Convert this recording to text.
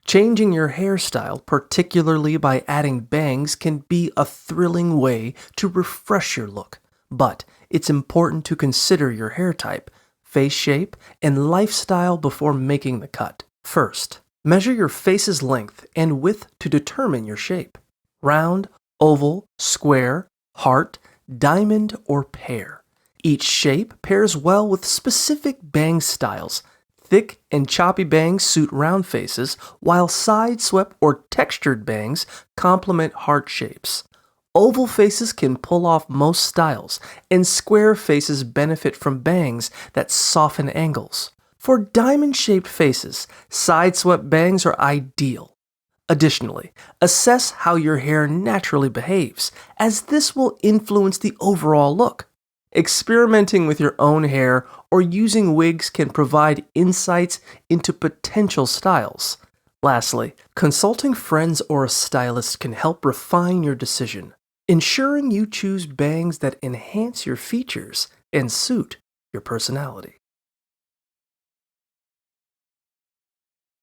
Changing your hairstyle, particularly by adding bangs, can be a thrilling way to refresh your look. But it's important to consider your hair type, face shape, and lifestyle before making the cut. First, measure your face's length and width to determine your shape. Round, oval, square, heart, diamond, or pear. Each shape pairs well with specific bang styles. Thick and choppy bangs suit round faces, while side-swept or textured bangs complement heart shapes. Oval faces can pull off most styles, and square faces benefit from bangs that soften angles. For diamond-shaped faces, side-swept bangs are ideal. Additionally, assess how your hair naturally behaves, as this will influence the overall look. Experimenting with your own hair or using wigs can provide insights into potential styles. Lastly, consulting friends or a stylist can help refine your decision, ensuring you choose bangs that enhance your features and suit your personality.